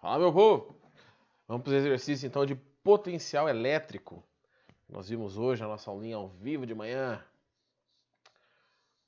Fala, meu povo! Vamos para o exercício então de potencial elétrico. Nós vimos hoje a nossa aulinha ao vivo de manhã.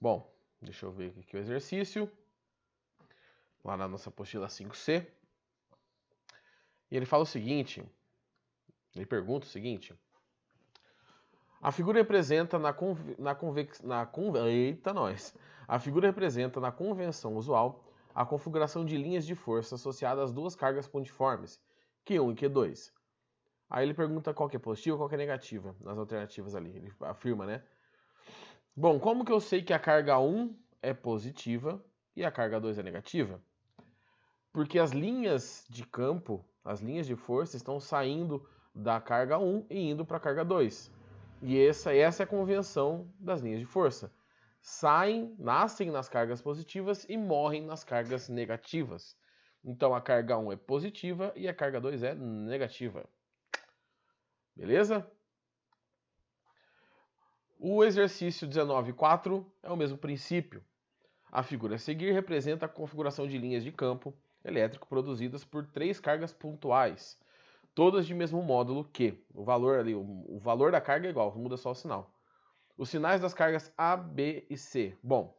Bom, deixa eu ver aqui o exercício. Lá na nossa apostila 5C. E ele fala o seguinte, ele pergunta o seguinte. A figura representa A figura representa na convenção usual a configuração de linhas de força associadas às duas cargas pontiformes, Q1 e Q2. Aí ele pergunta qual que é positiva e qual que é negativa, nas alternativas ali. Ele afirma, né? Bom, como que eu sei que a carga 1 é positiva e a carga 2 é negativa? Porque as linhas de campo, as linhas de força estão saindo da carga 1 e indo para a carga 2. E essa é a convenção das linhas de força. Nascem nas cargas positivas e morrem nas cargas negativas. Então a carga 1 é positiva e a carga 2 é negativa. Beleza? O exercício 19.4 é o mesmo princípio. A figura a seguir representa a configuração de linhas de campo elétrico produzidas por três cargas pontuais, todas de mesmo módulo Q. O valor da carga é igual, muda só o sinal. Os sinais das cargas A, B e C. Bom,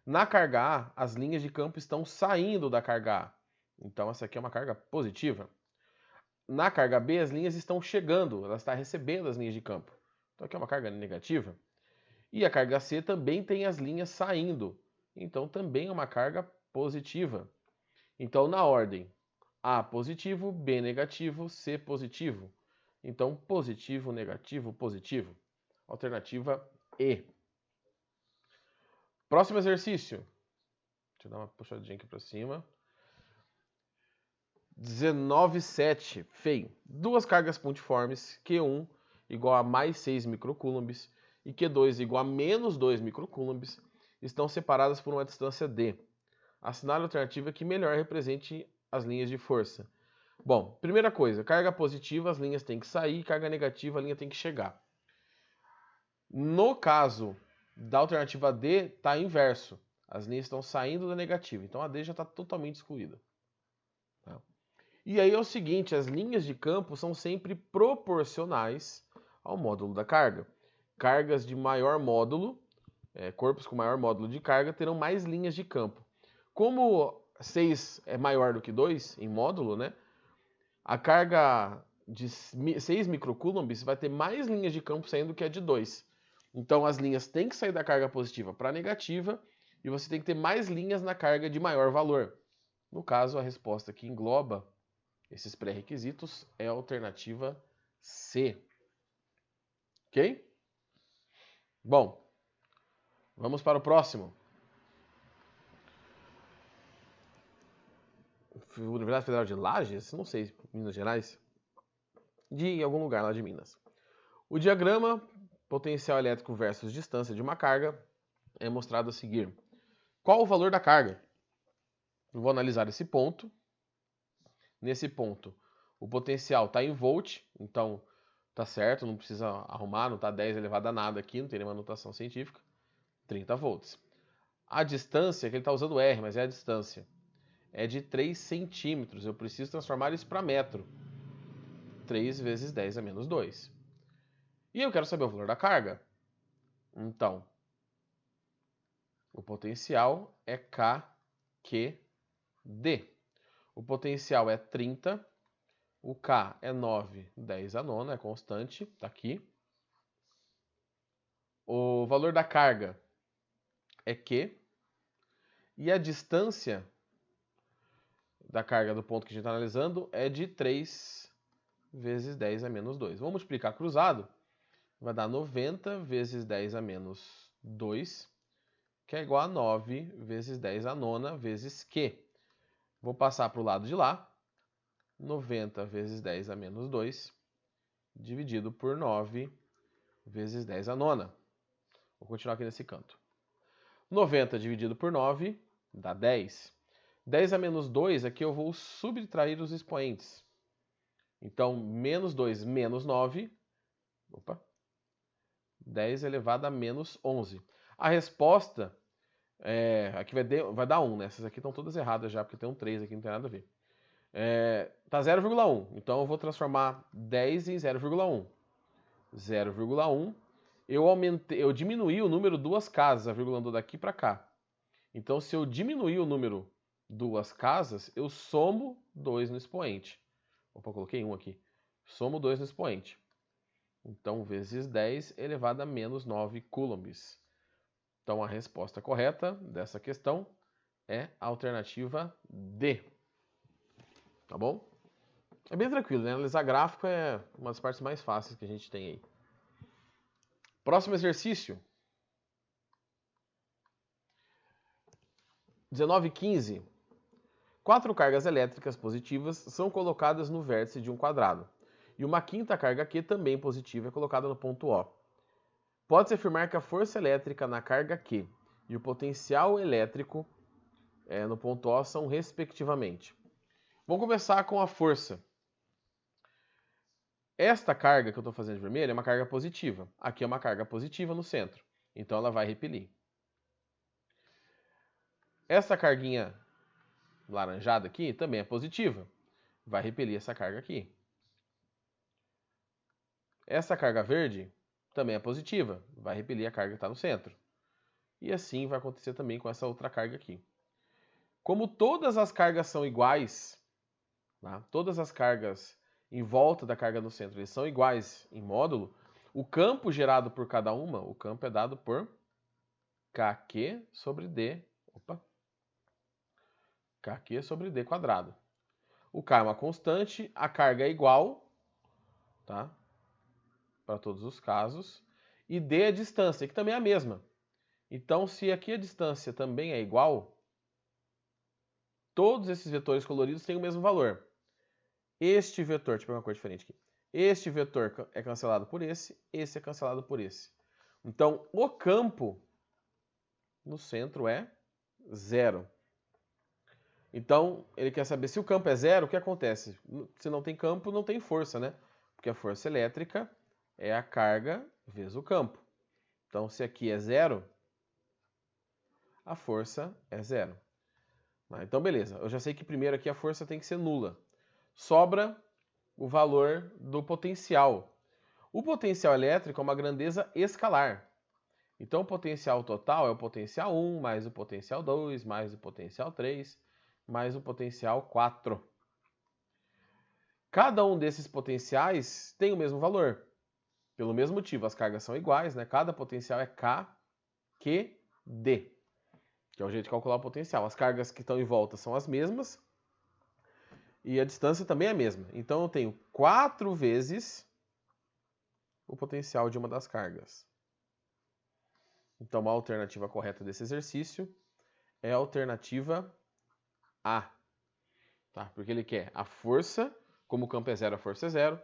na carga A, as linhas de campo estão saindo da carga A. Então essa aqui é uma carga positiva. Na carga B, as linhas estão chegando, ela está recebendo as linhas de campo. Então aqui é uma carga negativa. E a carga C também tem as linhas saindo. Então também é uma carga positiva. Então na ordem A positivo, B negativo, C positivo. Então positivo, negativo, positivo. Alternativa E. Próximo exercício. Deixa eu dar uma puxadinha aqui para cima. 19.7. Feio. Duas cargas pontiformes, Q1 igual a mais 6 microcoulombs e Q2 igual a menos 2 microcoulombs, estão separadas por uma distância D. Assinale a alternativa que melhor represente as linhas de força. Bom, primeira coisa, carga positiva, as linhas têm que sair, carga negativa, a linha tem que chegar. No caso da alternativa D, está inverso. As linhas estão saindo da negativa, então a D já está totalmente excluída. Tá? E aí é o seguinte, as linhas de campo são sempre proporcionais ao módulo da carga. Cargas de maior módulo, corpos com maior módulo de carga, terão mais linhas de campo. Como 6 é maior do que 2 em módulo, né? A carga de 6 microcoulombs vai ter mais linhas de campo saindo do que a de 2. Então as linhas têm que sair da carga positiva para a negativa e você tem que ter mais linhas na carga de maior valor. No caso, a resposta que engloba esses pré-requisitos é a alternativa C. Ok? Bom, vamos para o próximo. Universidade Federal de Lages? Não sei, Minas Gerais? De algum lugar lá de Minas. O diagrama potencial elétrico versus distância de uma carga é mostrado a seguir. Qual o valor da carga? Eu vou analisar esse ponto. Nesse ponto, o potencial está em volt, então tá certo, não precisa arrumar, não está 10 elevado a nada aqui, não tem nenhuma notação científica. 30 volts. A distância, que ele está usando R, mas é a distância, é de 3 centímetros. Eu preciso transformar isso para metro. 3 vezes 10 a menos 2. E eu quero saber o valor da carga. Então, o potencial é KQD. O potencial é 30. O K é 9, 10 a nona, é constante, tá aqui. O valor da carga é Q. E a distância da carga do ponto que a gente está analisando é de 3 vezes 10 a menos 2. Vamos multiplicar cruzado. Vai dar 90 vezes 10 a menos 2, que é igual a 9 vezes 10 a nona vezes Q. Vou passar para o lado de lá. 90 vezes 10 a menos 2, dividido por 9 vezes 10 a nona. Vou continuar aqui nesse canto. 90 dividido por 9 dá 10. 10 a menos 2, aqui eu vou subtrair os expoentes. Então, menos 2 menos 9, 10 elevado a menos 11. A resposta, aqui vai dar 1, né? Essas aqui estão todas erradas já, porque tem um 3 aqui, não tem nada a ver. Tá 0,1. Então eu vou transformar 10 em 0,1. 0,1. Eu diminuí o número duas casas, a vírgula andou daqui para cá. Então, se eu diminuir o número duas casas, eu somo 2 no expoente. Opa, coloquei 1 aqui. Somo 2 no expoente. Então, vezes 10 elevado a menos 9 coulombs. Então, a resposta correta dessa questão é a alternativa D. Tá bom? É bem tranquilo, né? Analisar gráfico é uma das partes mais fáceis que a gente tem aí. Próximo exercício. 19,15. 4 cargas elétricas positivas são colocadas no vértice de um quadrado. E uma quinta carga Q, também positiva, é colocada no ponto O. Pode-se afirmar que a força elétrica na carga Q e o potencial elétrico no ponto O são respectivamente. Vamos começar com a força. Esta carga que eu estou fazendo de vermelho é uma carga positiva. Aqui é uma carga positiva no centro. Então ela vai repelir. Essa carguinha laranjada aqui também é positiva. Vai repelir essa carga aqui. Essa carga verde também é positiva. Vai repelir a carga que está no centro. E assim vai acontecer também com essa outra carga aqui. Como todas as cargas são iguais, tá? Todas as cargas em volta da carga no centro eles são iguais em módulo, o campo gerado por cada uma, o campo é dado por KQ sobre D. KQ sobre D quadrado. O K é uma constante, a carga é igual, tá? Para todos os casos. E D é a distância, que também é a mesma. Então, se aqui a distância também é igual, todos esses vetores coloridos têm o mesmo valor. Este vetor, deixa eu pegar uma cor diferente aqui. Este vetor é cancelado por esse é cancelado por esse. Então, o campo no centro é 0. Então, ele quer saber se o campo é 0, o que acontece? Se não tem campo, não tem força, né? Porque a força elétrica é a carga vezes o campo. Então, se aqui é 0, a força é 0. Então, beleza. Eu já sei que primeiro aqui a força tem que ser nula. Sobra o valor do potencial. O potencial elétrico é uma grandeza escalar. Então, o potencial total é o potencial 1 mais o potencial 2 mais o potencial 3 mais o potencial 4. Cada um desses potenciais tem o mesmo valor. Pelo mesmo motivo, as cargas são iguais, né? Cada potencial é K, Q, D, que é o jeito de calcular o potencial. As cargas que estão em volta são as mesmas e a distância também é a mesma. Então, eu tenho 4 vezes o potencial de uma das cargas. Então, a alternativa correta desse exercício é a alternativa A. Tá? Porque ele quer a força, como o campo é 0, a força é 0,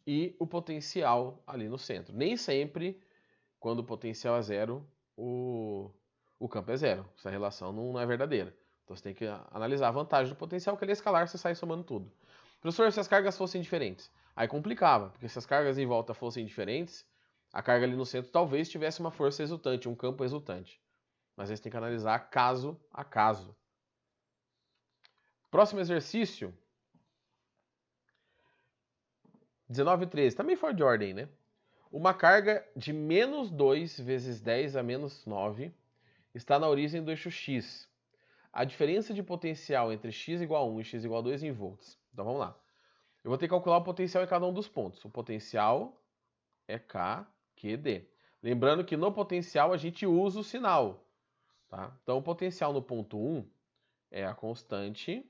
e o potencial ali no centro. Nem sempre, quando o potencial é 0, o campo é 0. Essa relação não é verdadeira. Então você tem que analisar a vantagem do potencial, que ele é escalar, você sai somando tudo. Professor, se as cargas fossem diferentes, aí complicava, porque se as cargas em volta fossem diferentes, a carga ali no centro talvez tivesse uma força resultante, um campo resultante. Mas aí você tem que analisar caso a caso. Próximo exercício. 19,13. Também fora de ordem, né? Uma carga de menos 2 vezes 10 a menos 9 está na origem do eixo x. A diferença de potencial entre x igual a 1 e x igual a 2 em volts. Então vamos lá. Eu vou ter que calcular o potencial em cada um dos pontos. O potencial é K, Q, D. Lembrando que no potencial a gente usa o sinal. Tá? Então o potencial no ponto 1 é a constante,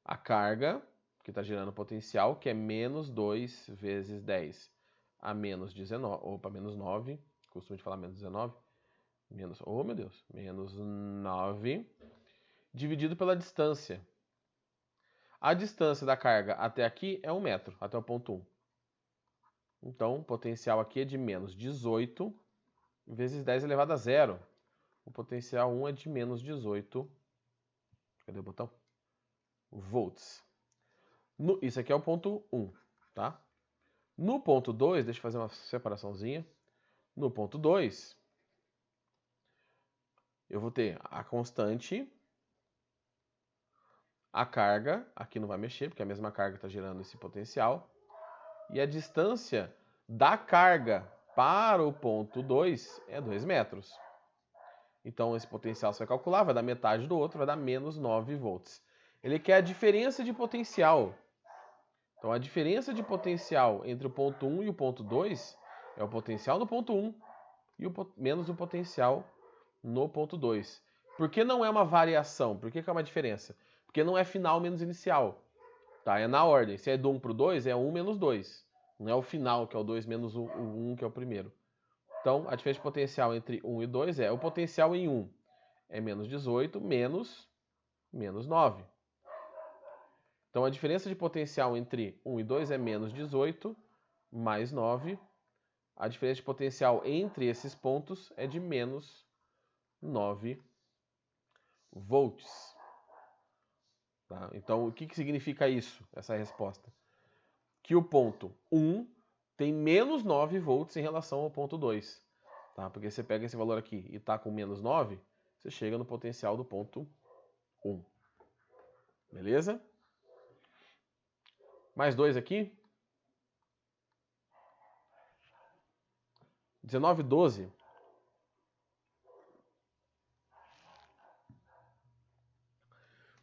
a carga, que está gerando potencial, que é menos 2 vezes 10 a menos 19, opa, menos 9, costumo de falar menos 19, menos, oh meu Deus, menos 9, dividido pela distância. A distância da carga até aqui é 1 metro, até o ponto 1. Então, o potencial aqui é de menos 18 vezes 10 elevado a 0. O potencial 1 é de menos 18. Cadê o botão? Volts. Isso aqui é o ponto 1, tá? No ponto 2, deixa eu fazer uma separaçãozinha. No ponto 2, eu vou ter a constante, a carga, aqui não vai mexer, porque a mesma carga está gerando esse potencial, e a distância da carga para o ponto 2 é 2 metros. Então, esse potencial você vai calcular, vai dar metade do outro, vai dar menos 9 volts. Ele quer a diferença de potencial. Então, a diferença de potencial entre o ponto 1 e o ponto 2 é o potencial no ponto 1 e menos o potencial no ponto 2. Por que não é uma variação? Por que é uma diferença? Porque não é final menos inicial. Tá? É na ordem. Se é do 1 para o 2, é 1 menos 2. Não é o final, que é o 2 menos o 1, que é o primeiro. Então, a diferença de potencial entre 1 e 2 é o potencial em 1 é menos 18 menos 9. Então, a diferença de potencial entre 1 e 2 é menos 18 mais 9. A diferença de potencial entre esses pontos é de menos 9 volts. Tá? Então, o que significa isso, essa resposta? Que o ponto 1 tem menos 9 volts em relação ao ponto 2. Tá? Porque você pega esse valor aqui e está com menos 9, você chega no potencial do ponto 1. Beleza? Mais 2 aqui. 19,12.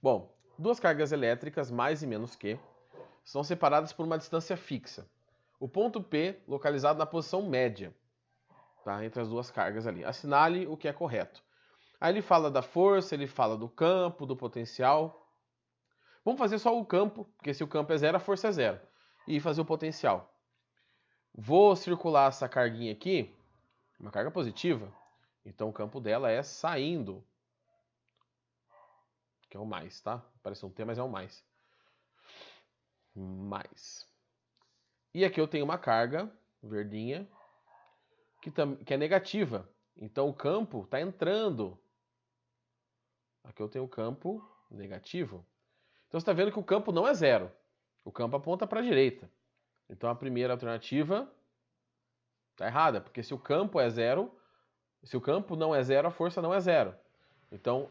Bom, duas cargas elétricas, mais e menos Q, são separadas por uma distância fixa. O ponto P localizado na posição média, tá, entre as duas cargas ali. Assinale o que é correto. Aí ele fala da força, ele fala do campo, do potencial. Vamos fazer só o campo, porque se o campo é zero, a força é zero. E fazer o potencial. Vou circular essa carguinha aqui, uma carga positiva. Então o campo dela é saindo. Que é o mais, tá? Parece um T, mas é o mais. Mais. E aqui eu tenho uma carga, verdinha, que é negativa. Então o campo está entrando. Aqui eu tenho o campo negativo. Então você está vendo que o campo não é zero. O campo aponta para a direita. Então a primeira alternativa está errada, porque se o campo é zero, se o campo não é zero, a força não é zero. Então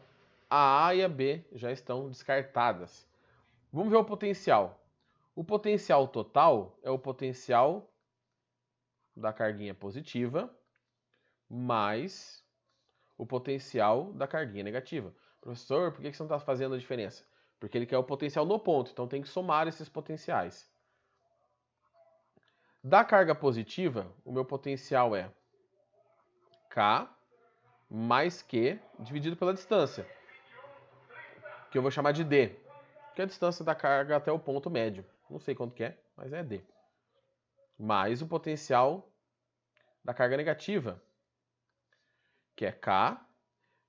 a A e a B já estão descartadas. Vamos ver o potencial. O potencial total é o potencial da carguinha positiva mais o potencial da carguinha negativa. Professor, por que você não está fazendo a diferença? Porque ele quer o potencial no ponto, então tem que somar esses potenciais. Da carga positiva, o meu potencial é K mais Q dividido pela distância, que eu vou chamar de D, que é a distância da carga até o ponto médio. Não sei quanto que é, mas é D. Mais o potencial da carga negativa, que é K,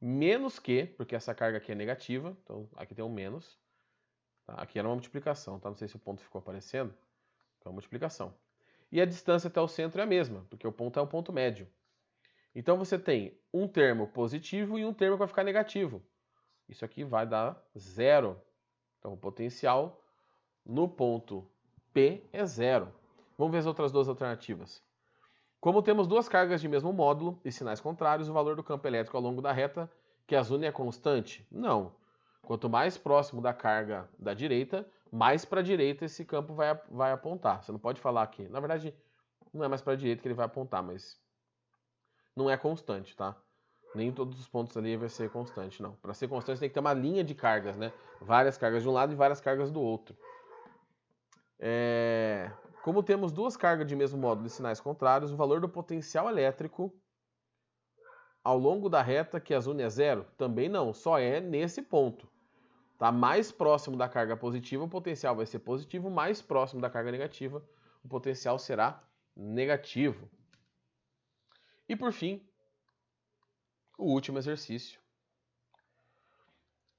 menos Q, porque essa carga aqui é negativa, então aqui tem um menos. Tá? Aqui era uma multiplicação, tá? Não sei se o ponto ficou aparecendo. Então, multiplicação. E a distância até o centro é a mesma, porque o ponto é o ponto médio. Então você tem um termo positivo e um termo que vai ficar negativo. Isso aqui vai dar zero. Então o potencial no ponto P é zero. Vamos ver as outras duas alternativas. Como temos duas cargas de mesmo módulo e sinais contrários, o valor do campo elétrico ao longo da reta que as une é constante? Não. Quanto mais próximo da carga da direita, mais para a direita esse campo vai apontar. Você não pode falar aqui. Na verdade, não é mais para a direita que ele vai apontar, mas não é constante, tá? Nem todos os pontos ali vai ser constante, não. Para ser constante tem que ter uma linha de cargas, né? Várias cargas de um lado e várias cargas do outro. Como temos duas cargas de mesmo módulo e sinais contrários, o valor do potencial elétrico ao longo da reta que as une é zero? Também não, só é nesse ponto. Tá? Mais próximo da carga positiva, o potencial vai ser positivo, mais próximo da carga negativa, o potencial será negativo. E por fim, o último exercício.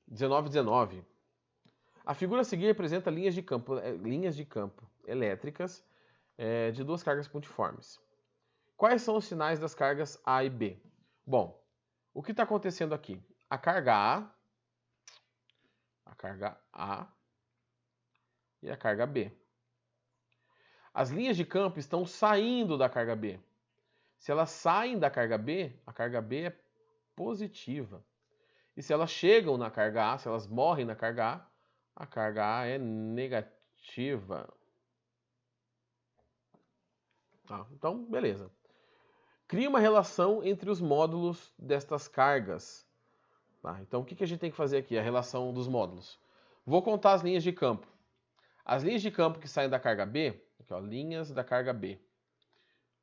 19. A figura a seguir representa linhas de campo elétricas de duas cargas pontiformes. Quais são os sinais das cargas A e B? Bom, o que está acontecendo aqui? A carga A e a carga B. As linhas de campo estão saindo da carga B. Se elas saem da carga B, a carga B é positiva. E se elas chegam na carga A, se elas morrem na carga a carga A é negativa. Então, beleza. Cria uma relação entre os módulos destas cargas. Então, o que a gente tem que fazer aqui? A relação dos módulos. Vou contar as linhas de campo. As linhas de campo que saem da carga B, aqui, ó, linhas da carga B.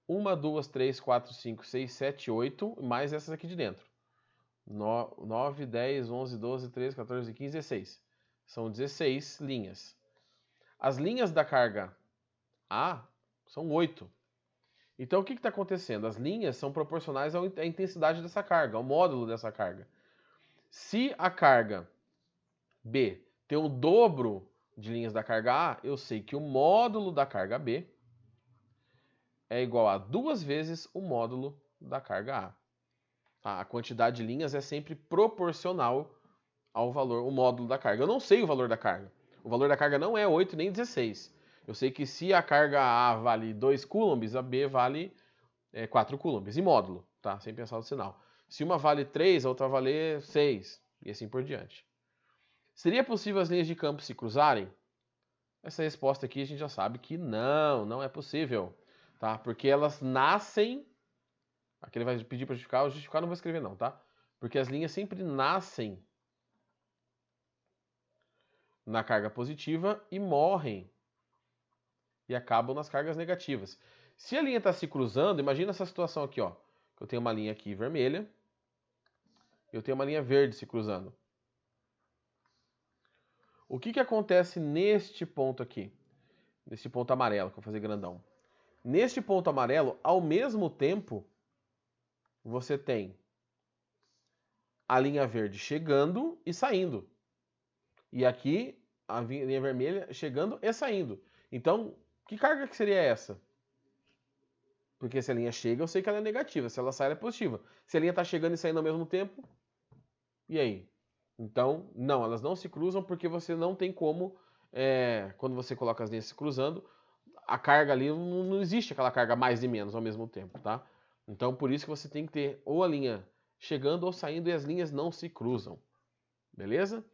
1, 2, 3, 4, 5, 6, 7, 8, mais essas aqui de dentro. 9, 10, 11, 12, 13, 14, 15, 16. São 16 linhas. As linhas da carga A são 8. Então, o que está acontecendo? As linhas são proporcionais à intensidade dessa carga, ao módulo dessa carga. Se a carga B tem o dobro de linhas da carga A, eu sei que o módulo da carga B é igual a 2 vezes o módulo da carga A. A quantidade de linhas é sempre proporcional ao valor, o módulo da carga. Eu não sei o valor da carga. O valor da carga não é 8 nem 16. Eu sei que se a carga A vale 2 coulombs, a B vale 4 coulombs, em módulo, tá? Sem pensar no sinal. Se uma vale 3, a outra vale 6, e assim por diante. Seria possível as linhas de campo se cruzarem? Essa resposta aqui a gente já sabe que não é possível, tá? Porque elas nascem... Aqui ele vai pedir para justificar, o justificar não vou escrever não, tá? Porque as linhas sempre nascem na carga positiva e morrem e acabam nas cargas negativas. Se a linha está se cruzando, imagina essa situação aqui, ó. Eu tenho uma linha aqui vermelha, eu tenho uma linha verde se cruzando. O que acontece neste ponto aqui? Neste ponto amarelo, que eu vou fazer grandão. Neste ponto amarelo, ao mesmo tempo, você tem a linha verde chegando e saindo. E aqui, a linha vermelha chegando e saindo. Então, que carga que seria essa? Porque se a linha chega, eu sei que ela é negativa. Se ela sai, ela é positiva. Se a linha está chegando e saindo ao mesmo tempo, e aí? Então, não, elas não se cruzam porque você não tem como, quando você coloca as linhas se cruzando, a carga ali, não existe aquela carga mais e menos ao mesmo tempo, tá? Então, por isso que você tem que ter ou a linha chegando ou saindo e as linhas não se cruzam. Beleza?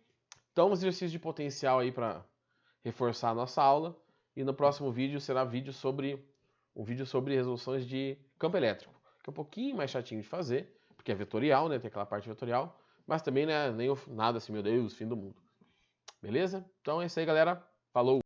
Então, os exercícios de potencial aí para reforçar a nossa aula. E no próximo vídeo será um vídeo sobre resoluções de campo elétrico, que é um pouquinho mais chatinho de fazer, porque é vetorial, né? Tem aquela parte vetorial, mas também, né, nada assim, meu Deus, fim do mundo. Beleza? Então é isso aí, galera. Falou!